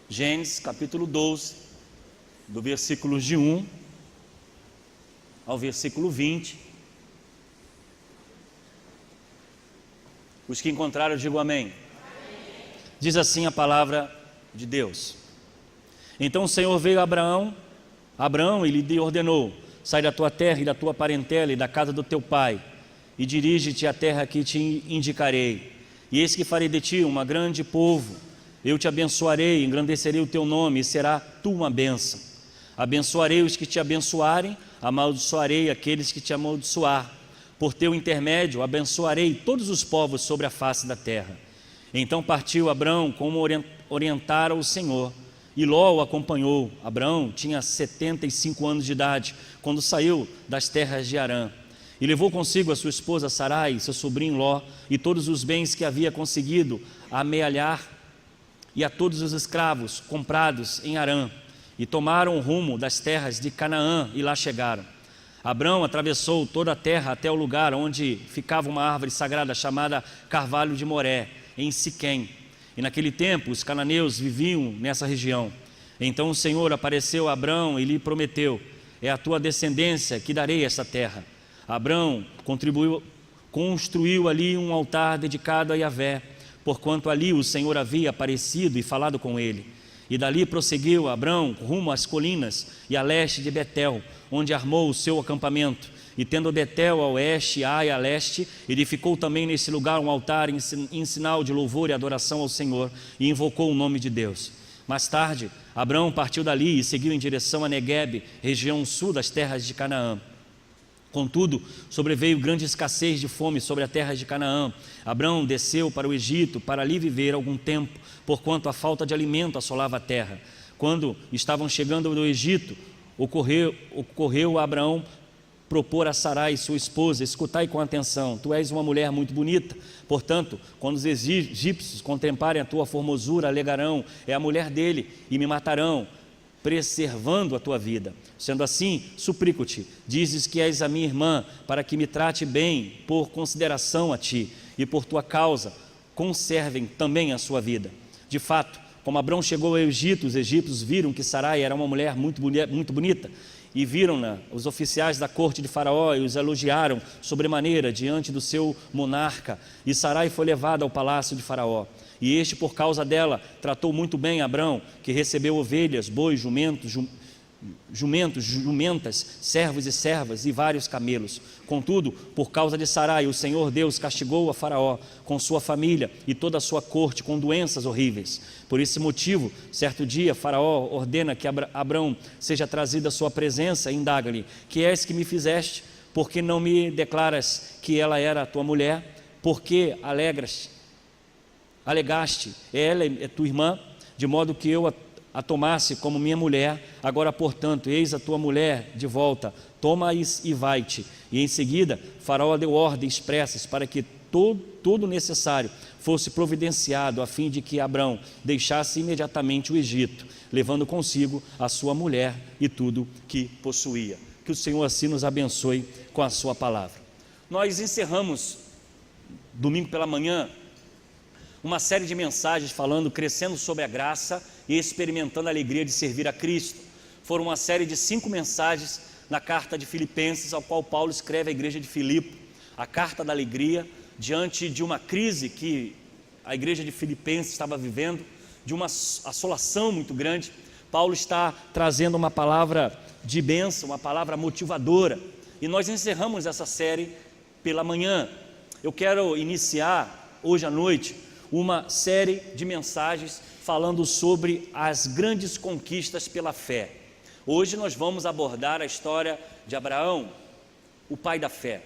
Gênesis capítulo 12, do versículo de 1 ao versículo 20. Os que encontraram, digam amém. Diz assim a palavra de Deus: Então o Senhor veio a Abraão e lhe ordenou: sai da tua terra e da tua parentela e da casa do teu pai, e dirige-te à terra que te indicarei. E eis que farei de ti um grande povo. Eu te abençoarei, engrandecerei o teu nome, e será tu uma bênção. Abençoarei os que te abençoarem, amaldiçoarei aqueles que te amaldiçoar. Por teu intermédio abençoarei todos os povos sobre a face da terra. Então partiu Abrão como orientara o Senhor, e Ló o acompanhou. Abrão tinha 75 anos de idade quando saiu das terras de Harã, e levou consigo a sua esposa Sarai, seu sobrinho Ló, e todos os bens que havia conseguido amealhar, e a todos os escravos comprados em Harã, e tomaram o rumo das terras de Canaã, e lá chegaram. Abrão atravessou toda a terra até o lugar onde ficava uma árvore sagrada chamada Carvalho de Moré, em Siquém. E naquele tempo os cananeus viviam nessa região. Então o Senhor apareceu a Abrão e lhe prometeu: é a tua descendência que darei essa terra. Abrão construiu ali um altar dedicado a Yahvé, porquanto ali o Senhor havia aparecido e falado com ele. E dali prosseguiu Abrão rumo às colinas e a leste de Betel, onde armou o seu acampamento. E tendo Betel a oeste e Ai a leste, edificou também nesse lugar um altar em sinal de louvor e adoração ao Senhor, e invocou o nome de Deus. Mais tarde, Abrão partiu dali e seguiu em direção a Neguebe, região sul das terras de Canaã. Contudo, sobreveio grande escassez de fome sobre a terra de Canaã. Abrão desceu para o Egito para ali viver algum tempo, porquanto a falta de alimento assolava a terra. Quando estavam chegando do Egito, ocorreu a Abraão propor a Sarai, sua esposa: escutai com atenção, tu és uma mulher muito bonita, portanto, quando os egípcios contemplarem a tua formosura, alegarão: é a mulher dele, e me matarão, preservando a tua vida. Sendo assim, suplico-te, dizes que és a minha irmã, para que me trate bem por consideração a ti, e por tua causa conservem também a sua vida. De fato, como Abrão chegou ao Egito, os egípcios viram que Sarai era uma mulher muito bonita, e viram-na os oficiais da corte de Faraó, e os elogiaram sobremaneira diante do seu monarca. E Sarai foi levada ao palácio de Faraó. E este, por causa dela, tratou muito bem Abrão, que recebeu ovelhas, bois, jumentas, servos e servas e vários camelos. Contudo, por causa de Sarai, o Senhor Deus castigou a Faraó com sua família e toda a sua corte com doenças horríveis. Por esse motivo, certo dia, Faraó ordena que Abrão seja trazido à sua presença e indaga-lhe: que és que me fizeste? Por que não me declaras que ela era a tua mulher? Por que alegaste, ela é tua irmã, de modo que eu a tomasse como minha mulher? Agora, portanto, eis a tua mulher de volta, toma-a e vai-te. E em seguida, Faraó deu ordens expressas para que todo necessário fosse providenciado, a fim de que Abrão deixasse imediatamente o Egito, levando consigo a sua mulher e tudo que possuía. Que o Senhor assim nos abençoe com a sua palavra. Nós encerramos, domingo pela manhã, uma série de mensagens falando, crescendo sobre a graça e experimentando a alegria de servir a Cristo. Foram uma série de 5 mensagens na carta de Filipenses, ao qual Paulo escreve à igreja de Filipe, a carta da alegria, diante de uma crise que a igreja de Filipenses estava vivendo, de uma assolação muito grande. Paulo está trazendo uma palavra de bênção, uma palavra motivadora, e nós encerramos essa série pela manhã. Eu quero iniciar hoje à noite uma série de mensagens falando sobre as grandes conquistas pela fé. Hoje nós vamos abordar a história de Abraão, o pai da fé.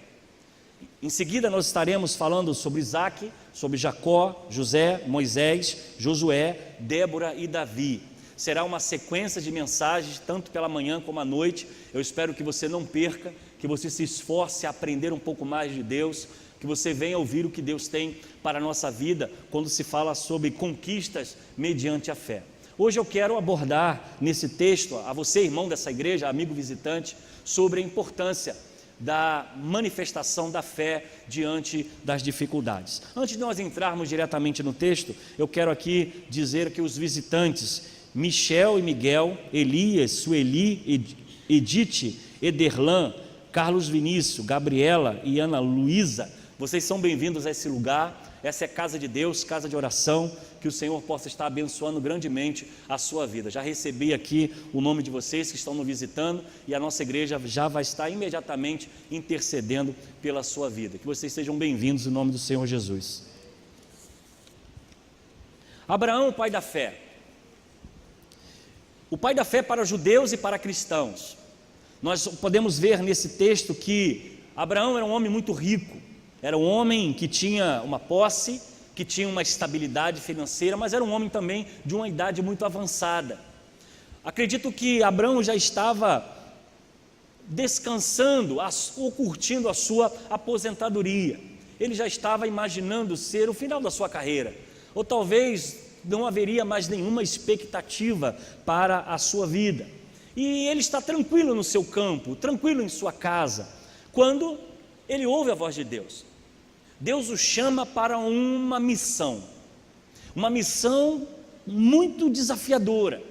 Em seguida nós estaremos falando sobre Isaac, sobre Jacó, José, Moisés, Josué, Débora e Davi. Será uma sequência de mensagens, tanto pela manhã como à noite. Eu espero que você não perca, que você se esforce a aprender um pouco mais de Deus, que você venha ouvir o que Deus tem para a nossa vida, quando se fala sobre conquistas mediante a fé. Hoje eu quero abordar nesse texto, a você, irmão dessa igreja, amigo visitante, sobre a importância da manifestação da fé diante das dificuldades. Antes de nós entrarmos diretamente no texto, eu quero aqui dizer que os visitantes Michel e Miguel, Elias, Sueli, Edith, Ederlan, Carlos Vinícius, Gabriela e Ana Luísa, vocês são bem-vindos a esse lugar. Essa é casa de Deus, casa de oração, que o Senhor possa estar abençoando grandemente a sua vida. Já recebi aqui o nome de vocês que estão nos visitando e a nossa igreja já vai estar imediatamente intercedendo pela sua vida. Que vocês sejam bem-vindos em nome do Senhor Jesus. Abraão, o pai da fé. O pai da fé para judeus e para cristãos. Nós podemos ver nesse texto que Abraão era um homem muito rico. Era um homem que tinha uma posse, que tinha uma estabilidade financeira, mas era um homem também de uma idade muito avançada. Acredito que Abraão já estava descansando ou curtindo a sua aposentadoria. Ele já estava imaginando ser o final da sua carreira, ou talvez não haveria mais nenhuma expectativa para a sua vida. E ele está tranquilo no seu campo, tranquilo em sua casa, quando ele ouve a voz de Deus. Deus o chama para uma missão muito desafiadora,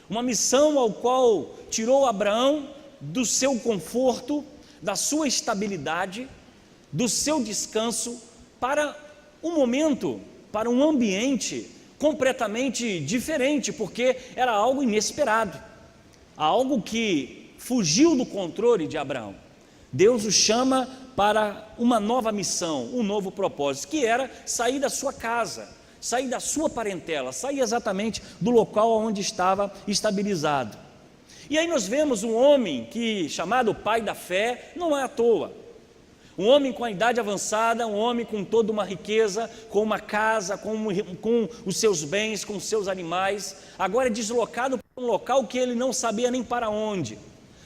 uma missão ao qual tirou Abraão do seu conforto, da sua estabilidade, do seu descanso, para um momento, para um ambiente completamente diferente, porque era algo inesperado, algo que fugiu do controle de Abraão. Deus o chama para uma nova missão, um novo propósito, que era sair da sua casa, sair da sua parentela, sair exatamente do local onde estava estabilizado. E aí nós vemos um homem chamado pai da fé, não é à toa, um homem com a idade avançada, um homem com toda uma riqueza, com uma casa, com os seus bens, com os seus animais, agora é deslocado para um local que ele não sabia nem para onde.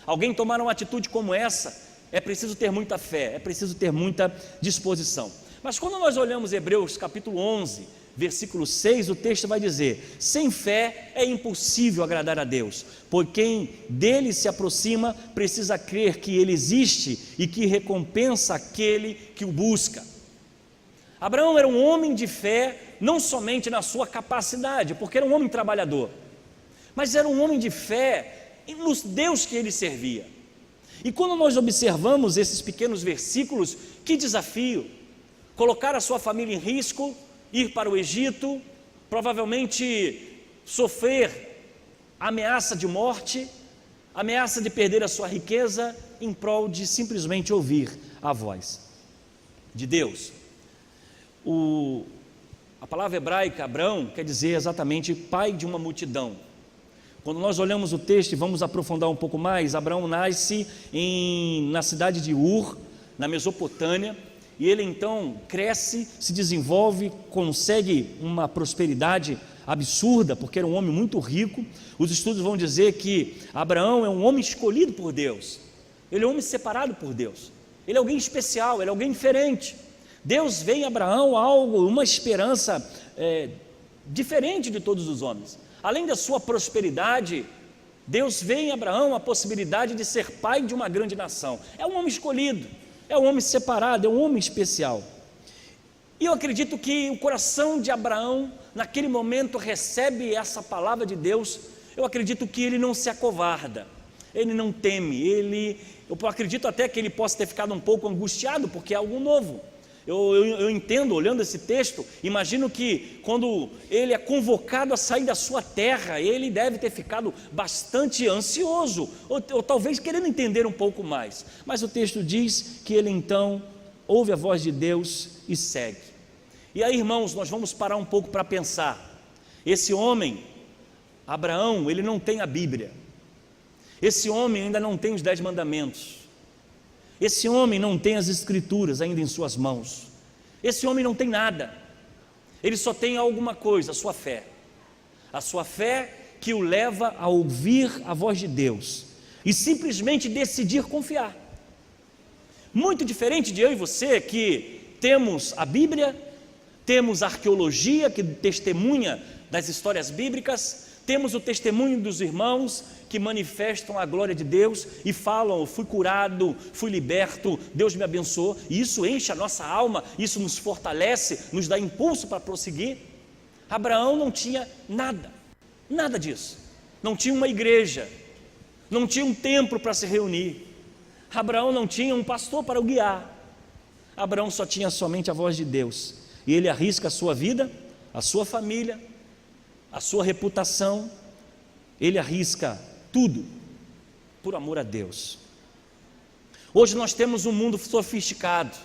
Alguém tomar uma atitude como essa, é preciso ter muita fé, é preciso ter muita disposição. Mas quando nós olhamos Hebreus capítulo 11, versículo 6, o texto vai dizer: sem fé é impossível agradar a Deus, pois quem dele se aproxima precisa crer que ele existe e que recompensa aquele que o busca. Abraão era um homem de fé, não somente na sua capacidade, porque era um homem trabalhador, mas era um homem de fé no Deus que ele servia. E quando nós observamos esses pequenos versículos, que desafio! Colocar a sua família em risco, ir para o Egito, provavelmente sofrer ameaça de morte, ameaça de perder a sua riqueza, em prol de simplesmente ouvir a voz de Deus. A palavra hebraica, Abrão, quer dizer exatamente pai de uma multidão. Quando nós olhamos o texto e vamos aprofundar um pouco mais, Abraão nasce na cidade de Ur, na Mesopotâmia, e ele então cresce, se desenvolve, consegue uma prosperidade absurda, porque era um homem muito rico. Os estudos vão dizer que Abraão é um homem escolhido por Deus, ele é um homem separado por Deus, ele é alguém especial, ele é alguém diferente. Deus vê em Abraão uma esperança diferente de todos os homens. Além da sua prosperidade, Deus vê em Abraão a possibilidade de ser pai de uma grande nação. É um homem escolhido, é um homem separado, é um homem especial. E eu acredito que o coração de Abraão, naquele momento, recebe essa palavra de Deus. Eu acredito que ele não se acovarda, ele não teme, eu acredito até que ele possa ter ficado um pouco angustiado, porque é algo novo. Eu entendo, olhando esse texto, imagino que quando ele é convocado a sair da sua terra, ele deve ter ficado bastante ansioso, ou talvez querendo entender um pouco mais. Mas o texto diz que ele então ouve a voz de Deus e segue. E aí, irmãos, nós vamos parar um pouco para pensar. Esse homem, Abraão, ele não tem a Bíblia. Esse homem ainda não tem os 10 mandamentos. Esse homem não tem as escrituras ainda em suas mãos. Esse homem não tem nada. Ele só tem alguma coisa, a sua fé. A sua fé que o leva a ouvir a voz de Deus e simplesmente decidir confiar. Muito diferente de eu e você, que temos a Bíblia, temos a arqueologia que testemunha das histórias bíblicas, temos o testemunho dos irmãos que manifestam a glória de Deus e falam: fui curado, fui liberto, Deus me abençoou, e isso enche a nossa alma, isso nos fortalece, nos dá impulso para prosseguir. Abraão não tinha nada, Nada disso. Não tinha uma igreja, não tinha um templo para se reunir. Abraão não tinha um pastor para o guiar. Abraão só tinha somente a voz de Deus. E ele arrisca a sua vida, a sua família, a sua reputação. Ele arrisca tudo por amor a Deus. Hoje nós temos um mundo sofisticado,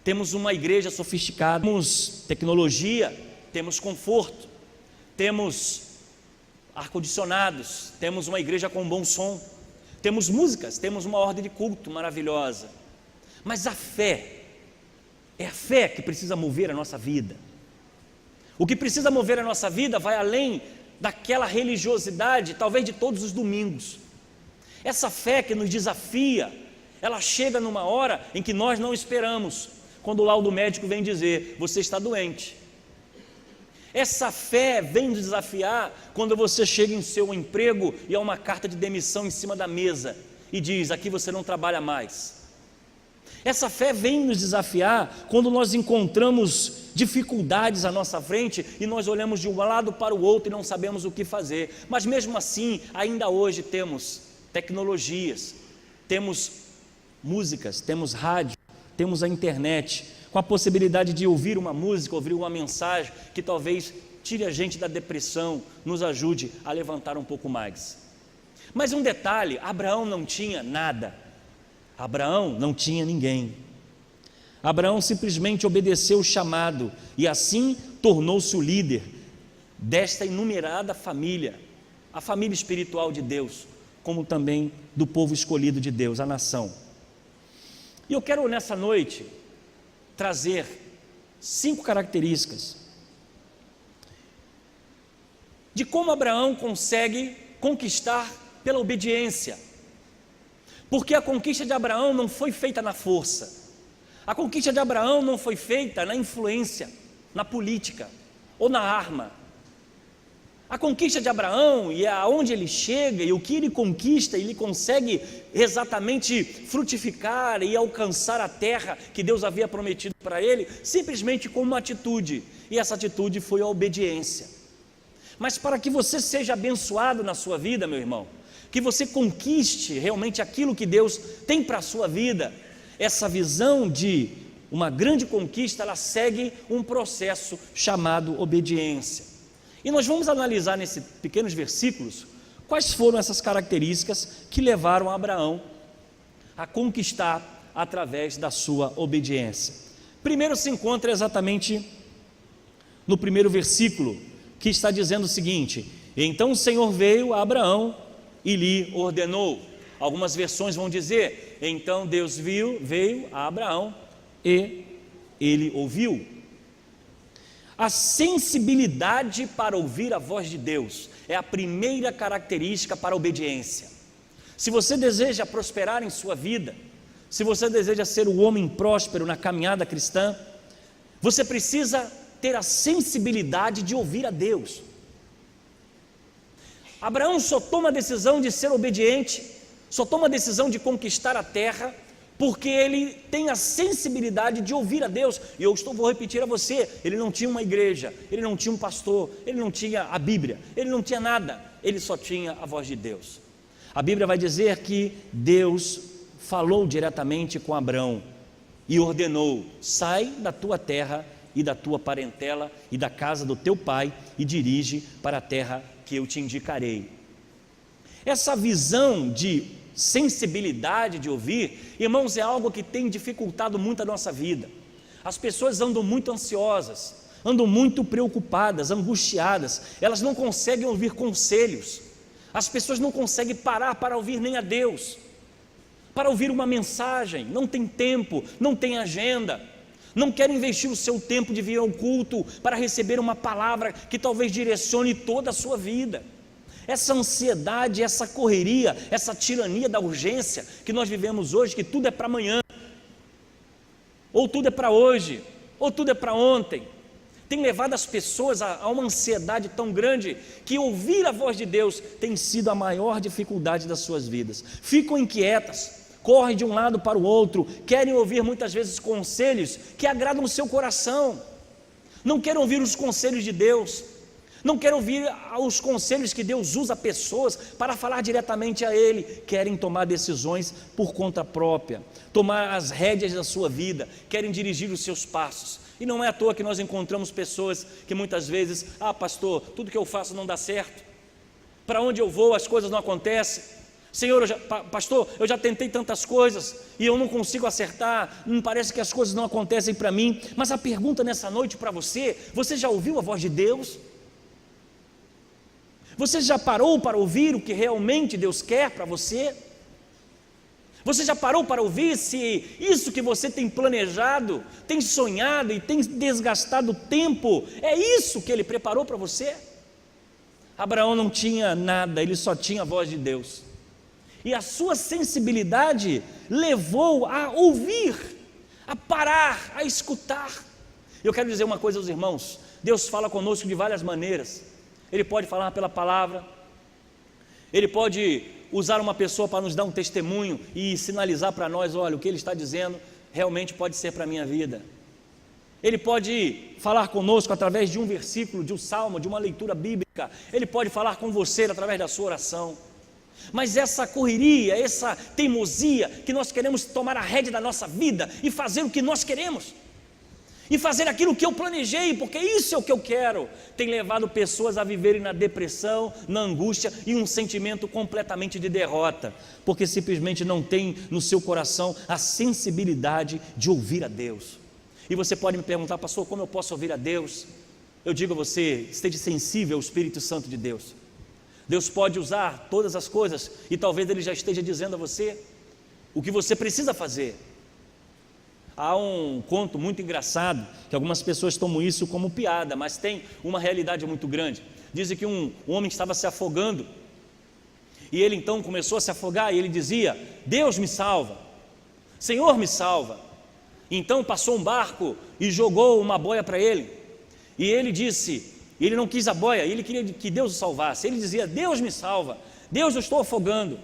temos uma igreja sofisticada, temos tecnologia, temos conforto, temos ar-condicionados, temos uma igreja com bom som, temos músicas, temos uma ordem de culto maravilhosa. Mas a fé, é a fé que precisa mover a nossa vida. O que precisa mover a nossa vida vai além daquela religiosidade, talvez de todos os domingos. Essa fé que nos desafia, ela chega numa hora em que nós não esperamos, quando o laudo médico vem dizer: você está doente. Essa fé vem nos desafiar quando você chega em seu emprego e há uma carta de demissão em cima da mesa e diz: aqui você não trabalha mais. Essa fé vem nos desafiar quando nós encontramos dificuldades à nossa frente e nós olhamos de um lado para o outro e não sabemos o que fazer. Mas mesmo assim, ainda hoje temos tecnologias, temos músicas, temos rádio, temos a internet, com a possibilidade de ouvir uma música, ouvir uma mensagem que talvez tire a gente da depressão, nos ajude a levantar um pouco mais. Mas um detalhe: Abraão não tinha nada, Abraão não tinha ninguém. Abraão simplesmente obedeceu o chamado e assim tornou-se o líder desta inumerada família, a família espiritual de Deus, como também do povo escolhido de Deus, a nação. E eu quero nessa noite trazer 5 características de como Abraão consegue conquistar pela obediência. Porque a conquista de Abraão não foi feita na força, a conquista de Abraão não foi feita na influência, na política ou na arma. A conquista de Abraão e aonde ele chega e o que ele conquista, ele consegue exatamente frutificar e alcançar a terra que Deus havia prometido para ele, simplesmente com uma atitude, e essa atitude foi a obediência. Mas para que você seja abençoado na sua vida, meu irmão, que você conquiste realmente aquilo que Deus tem para a sua vida, essa visão de uma grande conquista, ela segue um processo chamado obediência. E nós vamos analisar nesses pequenos versículos quais foram essas características que levaram Abraão a conquistar através da sua obediência. Primeiro se encontra exatamente no primeiro versículo, que está dizendo o seguinte: então o Senhor veio a Abraão e lhe ordenou. Algumas versões vão dizer: então Deus veio a Abraão e ele ouviu. A sensibilidade para ouvir a voz de Deus é a primeira característica para a obediência. Se você deseja prosperar em sua vida, se você deseja ser o homem próspero na caminhada cristã, você precisa ter a sensibilidade de ouvir a Deus. Abraão só toma a decisão de ser obediente, só toma a decisão de conquistar a terra, porque ele tem a sensibilidade de ouvir a Deus. E eu vou repetir a você: ele não tinha uma igreja, ele não tinha um pastor, ele não tinha a Bíblia, ele não tinha nada, ele só tinha a voz de Deus. A Bíblia vai dizer que Deus falou diretamente com Abraão e ordenou: sai da tua terra e da tua parentela e da casa do teu pai e dirige para a terra que eu te indicarei. Essa visão de sensibilidade de ouvir, irmãos, é algo que tem dificultado muito a nossa vida. As pessoas andam muito ansiosas, andam muito preocupadas, angustiadas, elas não conseguem ouvir conselhos, as pessoas não conseguem parar para ouvir nem a Deus, para ouvir uma mensagem, não tem tempo, não tem agenda, não querem investir o seu tempo de vir ao culto para receber uma palavra que talvez direcione toda a sua vida. Essa ansiedade, essa correria, essa tirania da urgência que nós vivemos hoje, que tudo é para amanhã, ou tudo é para hoje, ou tudo é para ontem, tem levado as pessoas a uma ansiedade tão grande que ouvir a voz de Deus tem sido a maior dificuldade das suas vidas. Ficam inquietas, correm de um lado para o outro, querem ouvir muitas vezes conselhos que agradam o seu coração, não querem ouvir os conselhos de Deus, não quer ouvir os conselhos que Deus usa pessoas para falar diretamente a Ele, querem tomar decisões por conta própria, tomar as rédeas da sua vida, querem dirigir os seus passos. E não é à toa que nós encontramos pessoas que muitas vezes, pastor, tudo que eu faço não dá certo, para onde eu vou as coisas não acontecem, Senhor, pastor, eu já tentei tantas coisas e eu não consigo acertar, não parece que as coisas não acontecem para mim. Mas a pergunta nessa noite para você já ouviu a voz de Deus? Você já parou para ouvir o que realmente Deus quer para você? Você já parou para ouvir se isso que você tem planejado, tem sonhado e tem desgastado tempo, é isso que Ele preparou para você? Abraão não tinha nada, ele só tinha a voz de Deus. E a sua sensibilidade levou a ouvir, a parar, a escutar. Eu quero dizer uma coisa aos irmãos: Deus fala conosco de várias maneiras. Ele pode falar pela palavra, Ele pode usar uma pessoa para nos dar um testemunho e sinalizar para nós: olha, o que Ele está dizendo realmente pode ser para a minha vida. Ele pode falar conosco através de um versículo, de um salmo, de uma leitura bíblica. Ele pode falar com você através da sua oração. Mas essa correria, essa teimosia, que nós queremos tomar a rédea da nossa vida e fazer o que nós queremos, e fazer aquilo que eu planejei, porque isso é o que eu quero, tem levado pessoas a viverem na depressão, na angústia e um sentimento completamente de derrota, porque simplesmente não tem no seu coração a sensibilidade de ouvir a Deus. E você pode me perguntar: pastor, como eu posso ouvir a Deus? Eu digo a você: esteja sensível ao Espírito Santo de Deus. Deus pode usar todas as coisas, e talvez Ele já esteja dizendo a você o que você precisa fazer. Há um conto muito engraçado, que algumas pessoas tomam isso como piada, mas tem uma realidade muito grande. Dizem que um homem estava se afogando, e ele então começou a se afogar, e ele dizia: Deus me salva, Senhor me salva. Então passou um barco e jogou uma boia para ele, e ele disse, ele não quis a boia, ele queria que Deus o salvasse. Ele dizia: Deus me salva, Deus, eu estou afogando.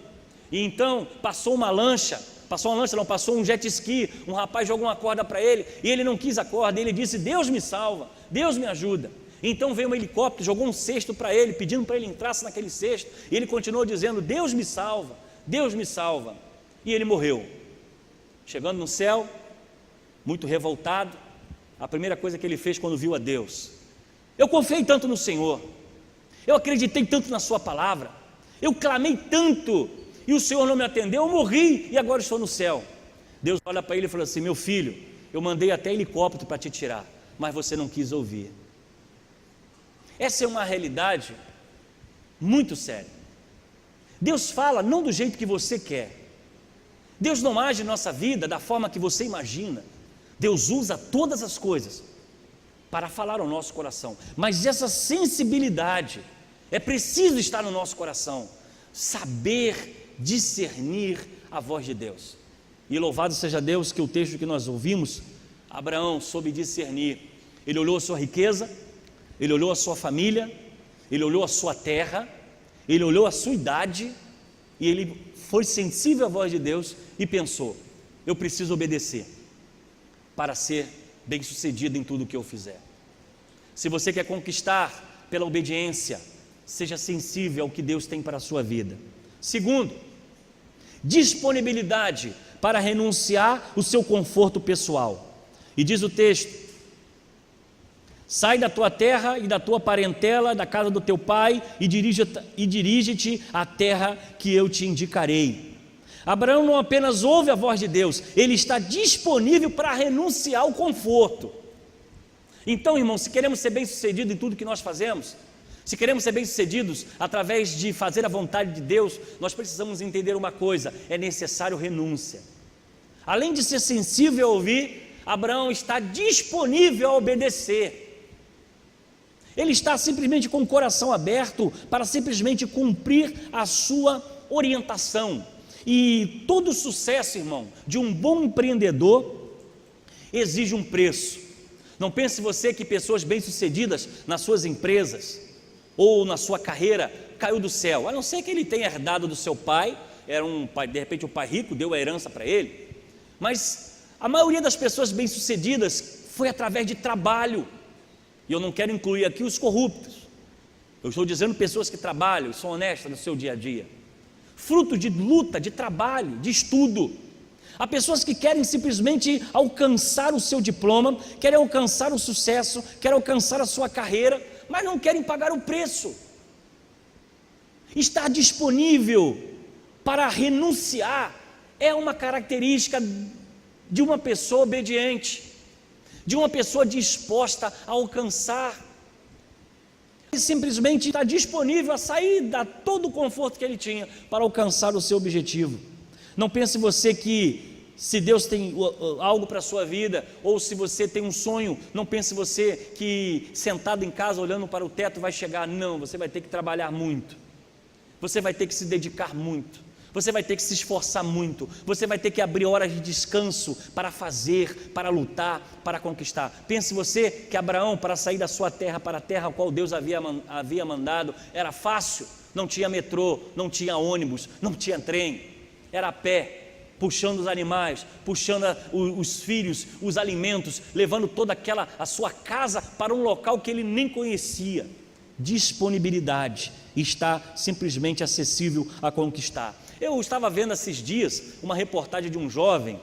E então passou um jet ski, um rapaz jogou uma corda para ele, e ele não quis a corda, ele disse: Deus me salva, Deus me ajuda. Então veio um helicóptero, jogou um cesto para ele, pedindo para ele entrasse naquele cesto, e ele continuou dizendo: Deus me salva, Deus me salva. E ele morreu. Chegando no céu, muito revoltado, a primeira coisa que ele fez quando viu a Deus: eu confiei tanto no Senhor, eu acreditei tanto na sua palavra, eu clamei tanto e o Senhor não me atendeu, eu morri e agora estou no céu. Deus olha para ele e fala assim: meu filho, eu mandei até helicóptero para te tirar, mas você não quis ouvir. Essa é uma realidade muito séria. Deus fala não do jeito que você quer, Deus não age em nossa vida da forma que você imagina. Deus usa todas as coisas para falar ao nosso coração, mas essa sensibilidade é preciso estar no nosso coração, saber discernir a voz de Deus. E louvado seja Deus que o texto que nós ouvimos, Abraão soube discernir. Ele olhou a sua riqueza, ele olhou a sua família, ele olhou a sua terra, ele olhou a sua idade, e ele foi sensível à voz de Deus e pensou: eu preciso obedecer para ser bem-sucedido em tudo o que eu fizer. Se você quer conquistar pela obediência, seja sensível ao que Deus tem para a sua vida. Segundo, disponibilidade para renunciar o seu conforto pessoal. E diz o texto: sai da tua terra e da tua parentela, da casa do teu pai, e dirige-te à terra que eu te indicarei. Abraão não apenas ouve a voz de Deus, ele está disponível para renunciar ao conforto. Então, irmãos, se queremos ser bem-sucedidos em tudo que nós fazemos, se queremos ser bem-sucedidos através de fazer a vontade de Deus, nós precisamos entender uma coisa: é necessário renúncia. Além de ser sensível a ouvir, Abraão está disponível a obedecer. Ele está simplesmente com o coração aberto para simplesmente cumprir a sua orientação. E todo sucesso, irmão, de um bom empreendedor exige um preço. Não pense você que pessoas bem-sucedidas nas suas empresas ou na sua carreira caiu do céu, a não ser que ele tenha herdado do seu pai, era um pai, de repente o pai rico deu a herança para ele, mas a maioria das pessoas bem-sucedidas foi através de trabalho. E eu não quero incluir aqui os corruptos, Eu estou dizendo pessoas que trabalham e são honestas no seu dia a dia, fruto de luta, de trabalho, de estudo. Há pessoas que querem simplesmente alcançar o seu diploma, querem alcançar o sucesso, querem alcançar a sua carreira, mas não querem pagar o preço. Estar disponível para renunciar é uma característica de uma pessoa obediente, de uma pessoa disposta a alcançar. Ele simplesmente está disponível a sair de todo o conforto que ele tinha para alcançar o seu objetivo. Não pense você que se Deus tem algo para a sua vida, ou se você tem um sonho, não pense você que sentado em casa olhando para o teto vai chegar. Não, você vai ter que trabalhar muito, você vai ter que se dedicar muito, você vai ter que se esforçar muito, você vai ter que abrir horas de descanso para fazer, para lutar, para conquistar. Pense você que Abraão, para sair da sua terra para a terra a qual Deus havia mandado, era fácil, não tinha metrô, não tinha ônibus, não tinha trem, era a pé, puxando os animais, puxando os filhos, os alimentos, levando toda a sua casa para um local que ele nem conhecia. Disponibilidade, está simplesmente acessível a conquistar. Eu estava vendo esses dias uma reportagem de um jovem,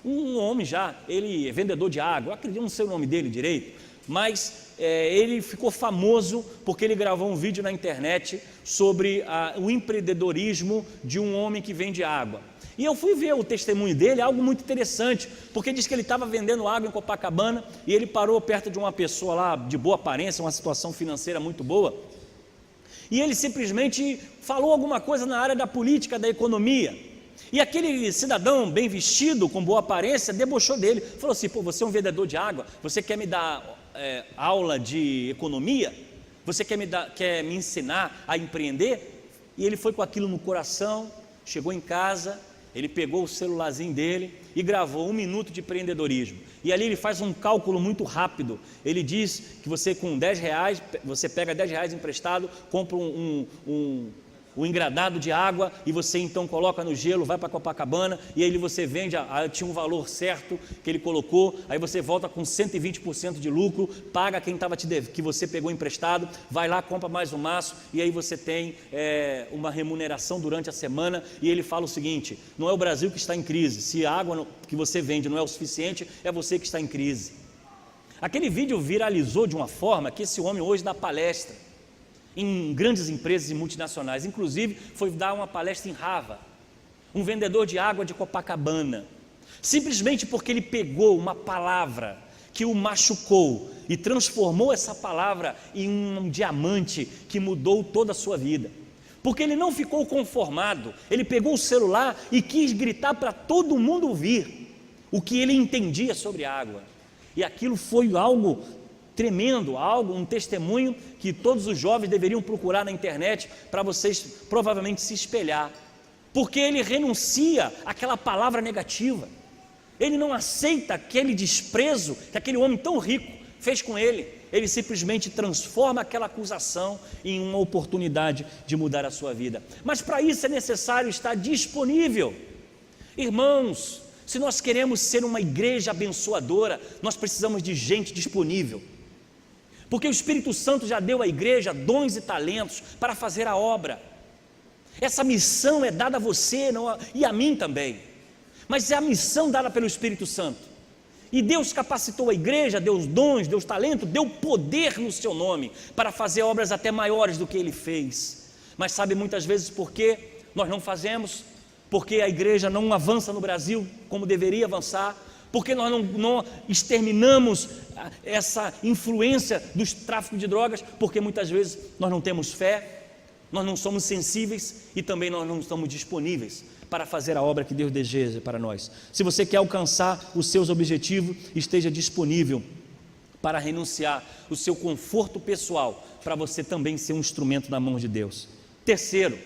um homem já, ele é vendedor de água, eu acredito, não sei o nome dele direito, mas ele ficou famoso porque ele gravou um vídeo na internet sobre o empreendedorismo de um homem que vende água. E eu fui ver o testemunho dele, algo muito interessante, porque diz que ele estava vendendo água em Copacabana e ele parou perto de uma pessoa lá de boa aparência, uma situação financeira muito boa, e ele simplesmente falou alguma coisa na área da política, da economia, e aquele cidadão bem vestido, com boa aparência, debochou dele, falou assim: pô, você é um vendedor de água, você quer me dar aula de economia? Você quer me ensinar a empreender? E ele foi com aquilo no coração, chegou em casa, ele pegou o celularzinho dele e gravou 1 minuto de empreendedorismo, e ali ele faz um cálculo muito rápido. Ele diz que você com R$10, você pega R$10 emprestado, compra um engradado de água, e você então coloca no gelo, vai para Copacabana, e aí você vende, tinha um valor certo que ele colocou, aí você volta com 120% de lucro, paga quem estava que você pegou emprestado, vai lá, compra mais um maço, e aí você tem uma remuneração durante a semana. E ele fala o seguinte: não é o Brasil que está em crise, se a água que você vende não é o suficiente, é você que está em crise. Aquele vídeo viralizou de uma forma que esse homem hoje dá palestra em grandes empresas e multinacionais, inclusive foi dar uma palestra em Harvard, um vendedor de água de Copacabana, simplesmente porque ele pegou uma palavra que o machucou e transformou essa palavra em um diamante que mudou toda a sua vida, porque ele não ficou conformado, ele pegou o celular e quis gritar para todo mundo ouvir o que ele entendia sobre água, e aquilo foi algo tremendo, um testemunho que todos os jovens deveriam procurar na internet para vocês provavelmente se espelhar, porque ele renuncia àquela palavra negativa, ele não aceita aquele desprezo que aquele homem tão rico fez com ele, ele simplesmente transforma aquela acusação em uma oportunidade de mudar a sua vida. Mas para isso é necessário estar disponível. Irmãos, se nós queremos ser uma igreja abençoadora, nós precisamos de gente disponível, porque o Espírito Santo já deu à igreja dons e talentos para fazer a obra. Essa missão é dada a você e a mim também, mas é a missão dada pelo Espírito Santo, e Deus capacitou a igreja, deu os dons, deu os talentos, deu poder no seu nome, para fazer obras até maiores do que Ele fez. Mas sabe muitas vezes por que nós não fazemos? Porque a igreja não avança no Brasil como deveria avançar, porque nós não exterminamos essa influência dos tráficos de drogas, porque muitas vezes nós não temos fé, nós não somos sensíveis e também nós não estamos disponíveis para fazer a obra que Deus deseja para nós. Se você quer alcançar os seus objetivos, esteja disponível para renunciar o seu conforto pessoal, para você também ser um instrumento na mão de Deus. Terceiro,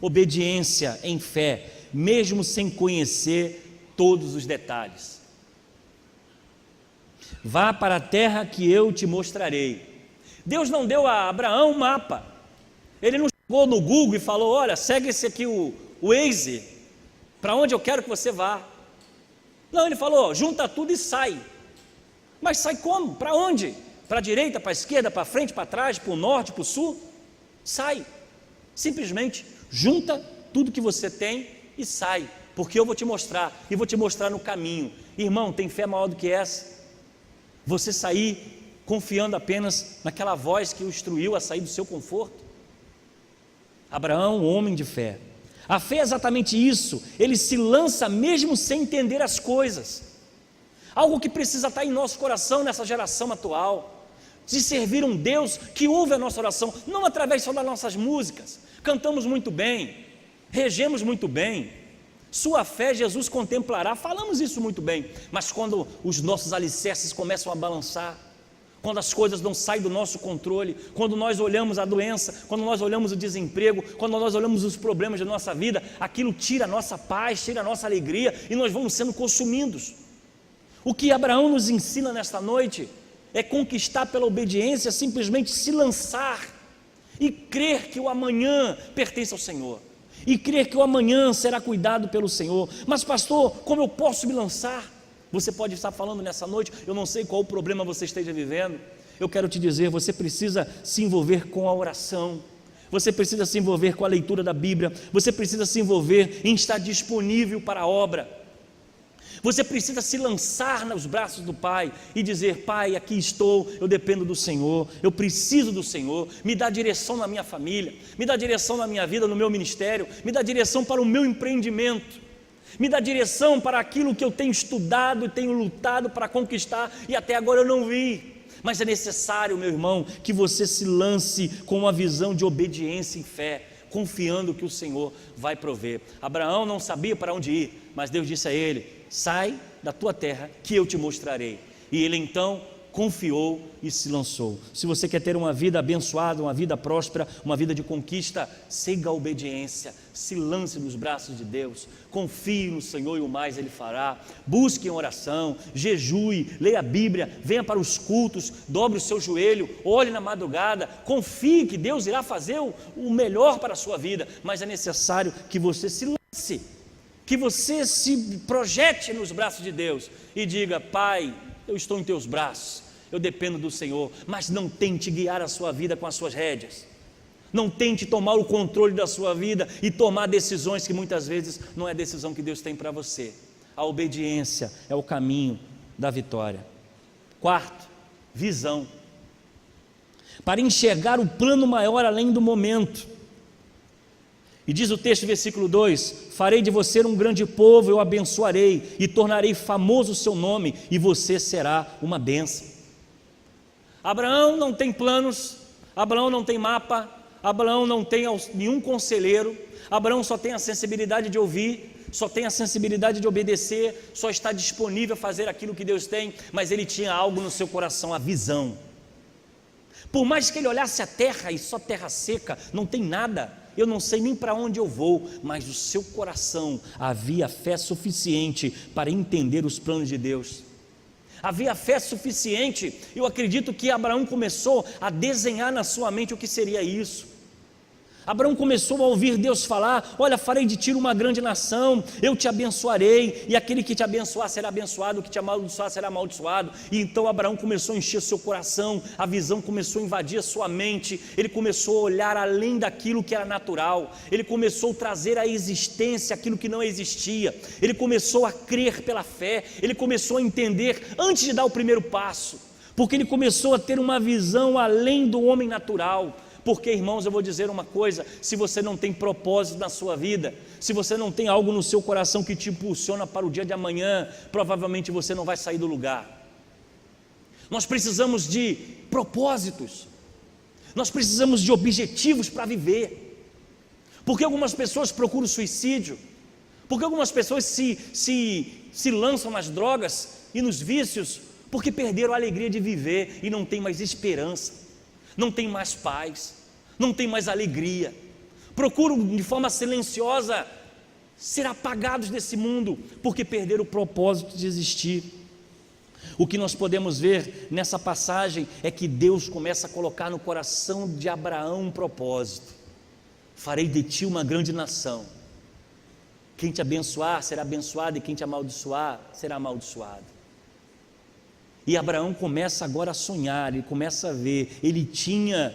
obediência em fé, mesmo sem conhecer todos os detalhes. Vá para a terra que eu te mostrarei. Deus não deu a Abraão um mapa, ele não chegou no Google e falou: olha, segue esse aqui, o Waze, para onde eu quero que você vá. Não, ele falou: junta tudo e sai. Mas sai como? Para onde? Para a direita, para a esquerda, para frente, para trás, para o norte, para o sul? Sai, simplesmente junta tudo que você tem e sai, porque eu vou te mostrar, e vou te mostrar no caminho. Irmão, tem fé maior do que essa? Você sair confiando apenas naquela voz que o instruiu a sair do seu conforto? Abraão, homem de fé. A fé é exatamente isso, ele se lança mesmo sem entender as coisas. Algo que precisa estar em nosso coração nessa geração atual, de servir um Deus que ouve a nossa oração, não através só das nossas músicas. Cantamos muito bem, regemos muito bem, sua fé Jesus contemplará, falamos isso muito bem, mas quando os nossos alicerces começam a balançar, quando as coisas não saem do nosso controle, quando nós olhamos a doença, quando nós olhamos o desemprego, quando nós olhamos os problemas da nossa vida, aquilo tira a nossa paz, tira a nossa alegria, e nós vamos sendo consumidos. O que Abraão nos ensina nesta noite é conquistar pela obediência, simplesmente se lançar e crer que o amanhã pertence ao Senhor, e crer que o amanhã será cuidado pelo Senhor. Mas pastor, como eu posso me lançar? Você pode estar falando nessa noite, eu não sei qual o problema você esteja vivendo. Eu quero te dizer, você precisa se envolver com a oração, você precisa se envolver com a leitura da Bíblia, você precisa se envolver em estar disponível para a obra. Você precisa se lançar nos braços do Pai e dizer: Pai, aqui estou, eu dependo do Senhor, eu preciso do Senhor, me dá direção na minha família, me dá direção na minha vida, no meu ministério, me dá direção para o meu empreendimento, me dá direção para aquilo que eu tenho estudado e tenho lutado para conquistar e até agora eu não vi. Mas é necessário, meu irmão, que você se lance com uma visão de obediência e fé, confiando que o Senhor vai prover. Abraão não sabia para onde ir, mas Deus disse a ele: sai da tua terra que eu te mostrarei. E ele então confiou e se lançou. Se você quer ter uma vida abençoada, uma vida próspera, uma vida de conquista, siga a obediência, se lance nos braços de Deus, confie no Senhor e o mais Ele fará. Busque em oração, jejue, leia a Bíblia, venha para os cultos, dobre o seu joelho, olhe na madrugada, confie que Deus irá fazer o melhor para a sua vida, mas é necessário que você se lance, que você se projete nos braços de Deus e diga: Pai, eu estou em teus braços, eu dependo do Senhor. Mas não tente guiar a sua vida com as suas rédeas, não tente tomar o controle da sua vida e tomar decisões que muitas vezes não é a decisão que Deus tem para você. A obediência é o caminho da vitória. Quarto, visão, para enxergar o plano maior além do momento. E diz o texto, versículo 2: farei de você um grande povo, eu abençoarei e tornarei famoso o seu nome, e você será uma bênção. Abraão não tem planos, Abraão não tem mapa, Abraão não tem nenhum conselheiro, Abraão só tem a sensibilidade de ouvir, só tem a sensibilidade de obedecer, só está disponível a fazer aquilo que Deus tem, mas ele tinha algo no seu coração, a visão. Por mais que ele olhasse a terra e só terra seca, não tem nada, eu não sei nem para onde eu vou, mas no seu coração havia fé suficiente para entender os planos de Deus. Havia fé suficiente, eu acredito que Abraão começou a desenhar na sua mente o que seria isso. Abraão começou a ouvir Deus falar: olha, farei de ti uma grande nação, eu te abençoarei, e aquele que te abençoar será abençoado, o que te amaldiçoar será amaldiçoado. E então Abraão começou a encher seu coração, a visão começou a invadir a sua mente, ele começou a olhar além daquilo que era natural, ele começou a trazer à existência aquilo que não existia, ele começou a crer pela fé, ele começou a entender antes de dar o primeiro passo, porque ele começou a ter uma visão além do homem natural. Porque, irmãos, eu vou dizer uma coisa: se você não tem propósito na sua vida, se você não tem algo no seu coração que te impulsiona para o dia de amanhã, provavelmente você não vai sair do lugar. Nós precisamos de propósitos, nós precisamos de objetivos para viver. Porque algumas pessoas procuram suicídio, porque algumas pessoas se lançam nas drogas e nos vícios, porque perderam a alegria de viver e não tem mais esperança, não tem mais paz, não tem mais alegria, procuram de forma silenciosa ser apagados desse mundo, porque perderam o propósito de existir. O que nós podemos ver nessa passagem é que Deus começa a colocar no coração de Abraão um propósito: farei de ti uma grande nação, quem te abençoar será abençoado, e quem te amaldiçoar será amaldiçoado. E Abraão começa agora a sonhar, ele começa a ver, ele tinha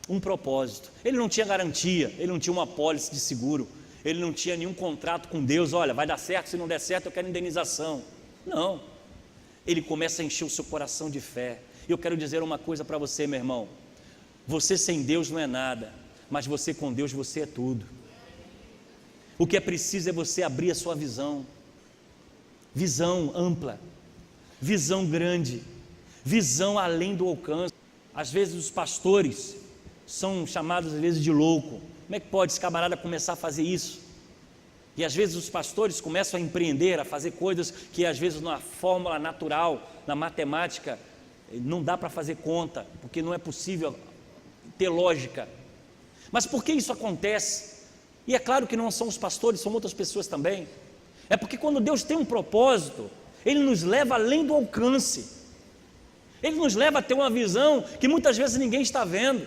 um propósito. Ele não tinha garantia, ele não tinha uma apólice de seguro, ele não tinha nenhum contrato com Deus, olha, vai dar certo, se não der certo eu quero indenização. Não, ele começa a encher o seu coração de fé. E eu quero dizer uma coisa para você, meu irmão, você sem Deus não é nada, mas você com Deus, você é tudo. O que é preciso é você abrir a sua visão ampla, visão grande, visão além do alcance. Às vezes os pastores são chamados às vezes de louco. Como é que pode esse camarada começar a fazer isso? E às vezes os pastores começam a empreender, a fazer coisas que às vezes na fórmula natural, na matemática, não dá para fazer conta, porque não é possível ter lógica. Mas por que isso acontece? E é claro que não são os pastores, são outras pessoas também. É porque quando Deus tem um propósito, Ele nos leva além do alcance. Ele nos leva a ter uma visão que muitas vezes ninguém está vendo.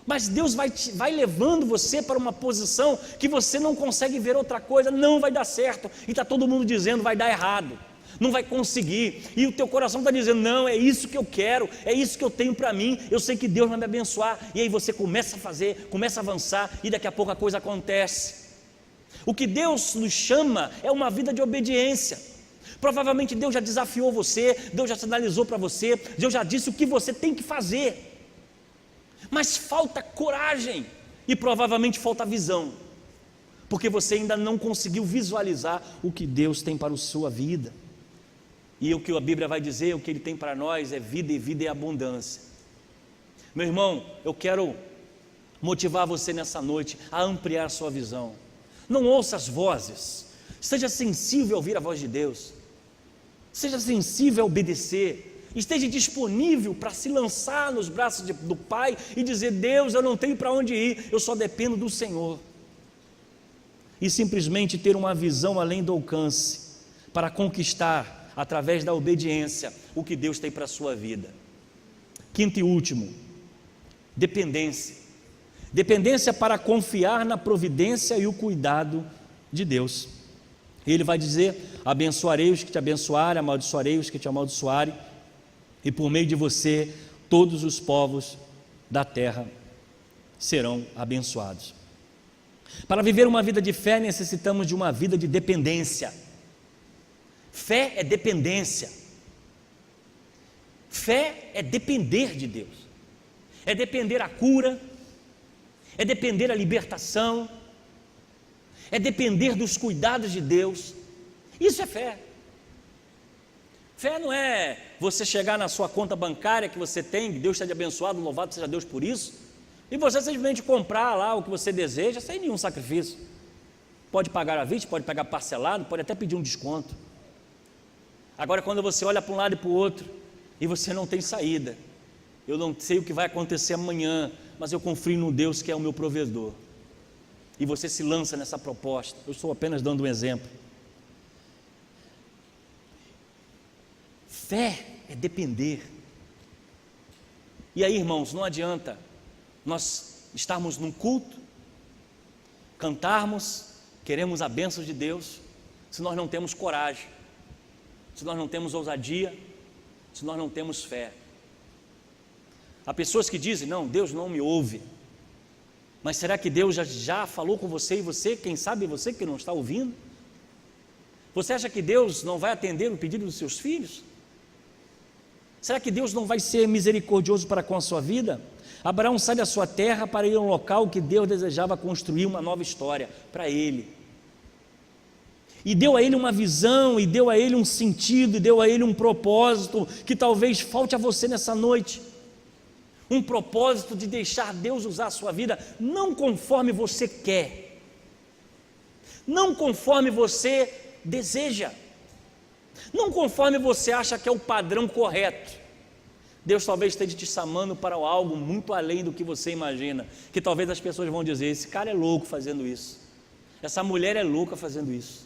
Mas Deus vai levando você para uma posição que você não consegue ver outra coisa, não vai dar certo. E está todo mundo dizendo, vai dar errado, não vai conseguir. E o teu coração está dizendo, não, é isso que eu quero, é isso que eu tenho para mim, eu sei que Deus vai me abençoar. E aí você começa a fazer, começa a avançar e daqui a pouco a coisa acontece. O que Deus nos chama é uma vida de obediência. Provavelmente Deus já desafiou você, Deus já sinalizou para você, Deus já disse o que você tem que fazer. Mas falta coragem e provavelmente falta visão, porque você ainda não conseguiu visualizar o que Deus tem para a sua vida. E o que a Bíblia vai dizer, o que Ele tem para nós é vida e vida em abundância. Meu irmão, eu quero motivar você nessa noite a ampliar a sua visão. Não ouça as vozes, seja sensível a ouvir a voz de Deus, seja sensível a obedecer, esteja disponível para se lançar nos braços do Pai e dizer, Deus, eu não tenho para onde ir, eu só dependo do Senhor. E simplesmente ter uma visão além do alcance, para conquistar, através da obediência, o que Deus tem para a sua vida. Quinto e último, dependência. Dependência para confiar na providência e o cuidado de Deus. Ele vai dizer, abençoarei os que te abençoarem, amaldiçoarei os que te amaldiçoarem, e por meio de você, todos os povos da terra serão abençoados. Para viver uma vida de fé, necessitamos de uma vida de dependência. Fé é dependência. Fé é depender de Deus. É depender a cura, é depender a libertação, é depender dos cuidados de Deus. Isso é fé. Fé não é você chegar na sua conta bancária que você tem, Deus está te abençoado, louvado seja Deus por isso, e você simplesmente comprar lá o que você deseja, sem nenhum sacrifício. Pode pagar à vista, pode pagar parcelado, pode até pedir um desconto. Agora, quando você olha para um lado e para o outro, e você não tem saída, eu não sei o que vai acontecer amanhã, mas eu confio no Deus que é o meu provedor, e você se lança nessa proposta. Eu estou apenas dando um exemplo. Fé é depender. E aí, irmãos, não adianta nós estarmos num culto, cantarmos, queremos a bênção de Deus, se nós não temos coragem, se nós não temos ousadia, se nós não temos fé. Há pessoas que dizem, não, Deus não me ouve. Mas será que Deus já falou com você e você, quem sabe você que não está ouvindo? Você acha que Deus não vai atender o pedido dos seus filhos? Será que Deus não vai ser misericordioso para com a sua vida? Abraão sai da sua terra para ir a um local que Deus desejava construir uma nova história para ele. E deu a ele uma visão, e deu a ele um sentido, e deu a ele um propósito, que talvez falte a você nessa noite. Um propósito de deixar Deus usar a sua vida, não conforme você quer, não conforme você deseja, não conforme você acha que é o padrão correto. Deus talvez esteja te chamando para algo muito além do que você imagina, que talvez as pessoas vão dizer, esse cara é louco fazendo isso, essa mulher é louca fazendo isso.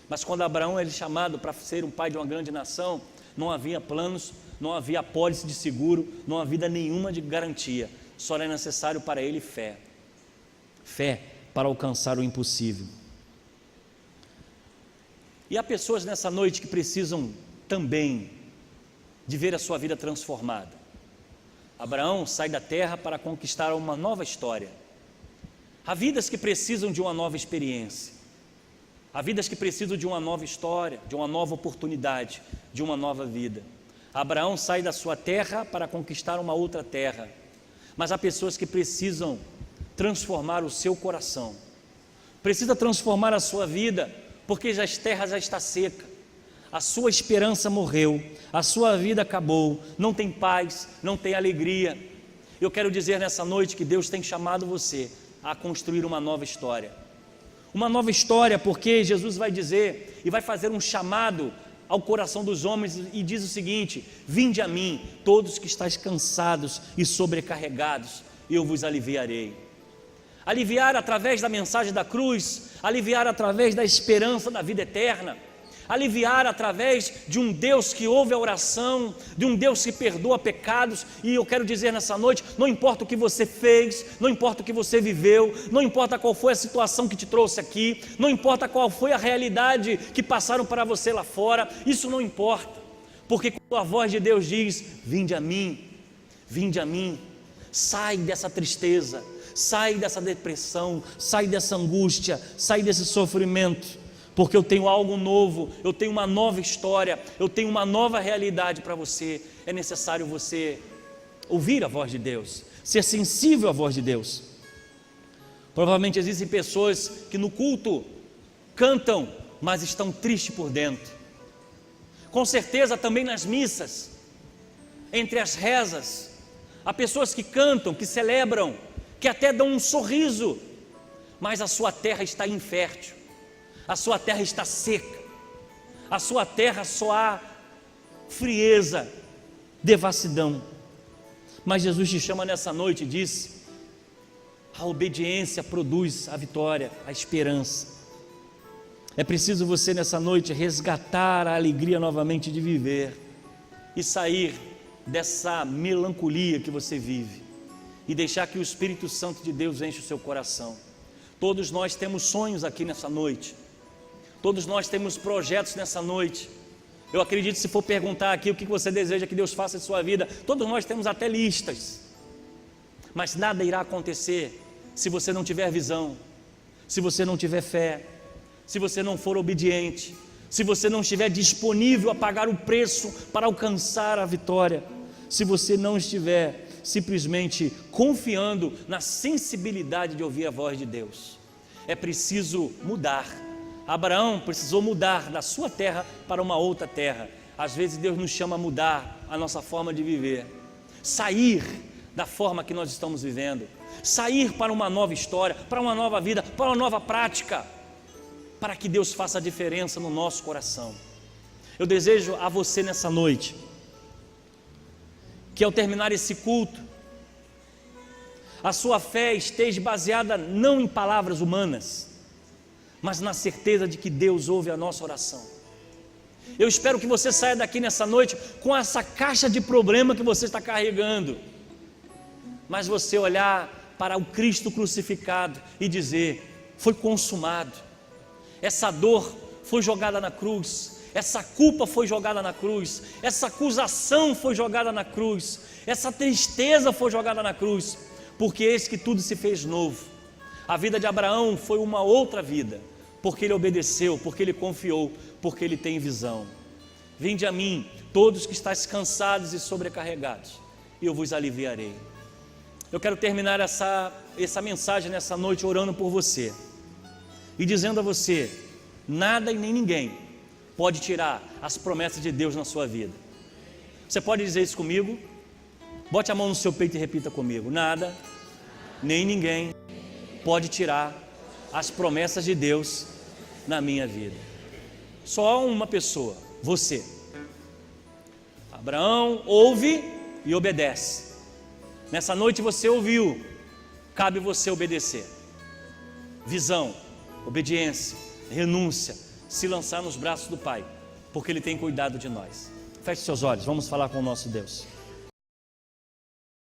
Mas quando Abraão é chamado para ser um pai de uma grande nação, não havia planos, não havia apólice de seguro, não havia nenhuma de garantia, só era necessário para ele fé. Fé para alcançar o impossível. E há pessoas nessa noite que precisam também de ver a sua vida transformada. Abraão sai da terra para conquistar uma nova história. Há vidas que precisam de uma nova experiência. Há vidas que precisam de uma nova história, de uma nova oportunidade, de uma nova vida. Abraão sai da sua terra para conquistar uma outra terra. Mas há pessoas que precisam transformar o seu coração. Precisa transformar a sua vida, porque a terra já está seca. A sua esperança morreu, a sua vida acabou, não tem paz, não tem alegria. Eu quero dizer nessa noite que Deus tem chamado você a construir uma nova história. Uma nova história, porque Jesus vai dizer e vai fazer um chamado ao coração dos homens e diz o seguinte: vinde a mim, todos que estáis cansados e sobrecarregados, e eu vos aliviarei. Aliviar através da mensagem da cruz, aliviar através da esperança da vida eterna, aliviar através de um Deus que ouve a oração, de um Deus que perdoa pecados. E eu quero dizer nessa noite, não importa o que você fez, não importa o que você viveu, não importa qual foi a situação que te trouxe aqui, não importa qual foi a realidade que passaram para você lá fora, isso não importa, porque quando a voz de Deus diz, vinde a mim, sai dessa tristeza, sai dessa depressão, sai dessa angústia, sai desse sofrimento, porque eu tenho algo novo, eu tenho uma nova história, eu tenho uma nova realidade para você. É necessário você ouvir a voz de Deus, ser sensível à voz de Deus. Provavelmente existem pessoas que no culto cantam, mas estão tristes por dentro. Com certeza também nas missas, entre as rezas, há pessoas que cantam, que celebram, que até dão um sorriso, mas a sua terra está infértil. A sua terra está seca, a sua terra só há frieza, devassidão. Mas Jesus te chama nessa noite e diz: a obediência produz a vitória, a esperança. É preciso você nessa noite resgatar a alegria novamente de viver e sair dessa melancolia que você vive e deixar que o Espírito Santo de Deus enche o seu coração. Todos nós temos sonhos aqui nessa noite. Todos nós temos projetos nessa noite. Eu acredito, se for perguntar aqui o que você deseja que Deus faça em sua vida, todos nós temos até listas. Mas nada irá acontecer se você não tiver visão, se você não tiver fé, se você não for obediente, se você não estiver disponível a pagar o preço para alcançar a vitória, se você não estiver simplesmente confiando na sensibilidade de ouvir a voz de Deus. É preciso mudar. Abraão precisou mudar da sua terra para uma outra terra. Às vezes Deus nos chama a mudar a nossa forma de viver, sair da forma que nós estamos vivendo, sair para uma nova história, para uma nova vida, para uma nova prática, para que Deus faça a diferença no nosso coração. Eu desejo a você nessa noite, que ao terminar esse culto, a sua fé esteja baseada não em palavras humanas, mas na certeza de que Deus ouve a nossa oração. Eu espero que você saia daqui nessa noite com essa caixa de problema que você está carregando, mas você olhar para o Cristo crucificado e dizer: foi consumado. Essa dor foi jogada na cruz, essa culpa foi jogada na cruz, essa acusação foi jogada na cruz, essa tristeza foi jogada na cruz, porque eis que tudo se fez novo. A vida de Abraão foi uma outra vida, porque ele obedeceu, porque ele confiou, porque ele tem visão. Vinde a mim, todos que estáis cansados e sobrecarregados, e eu vos aliviarei. Eu quero terminar essa mensagem nessa noite orando por você e dizendo a você: nada e nem ninguém pode tirar as promessas de Deus na sua vida. Você pode dizer isso comigo? Bote a mão no seu peito e repita comigo: nada, nem ninguém pode tirar as promessas de Deus na minha vida. Só uma pessoa, você. Abraão ouve e obedece. Nessa noite você ouviu, cabe você obedecer. Visão, obediência, renúncia, se lançar nos braços do Pai, porque Ele tem cuidado de nós. Feche seus olhos, vamos falar com o nosso Deus.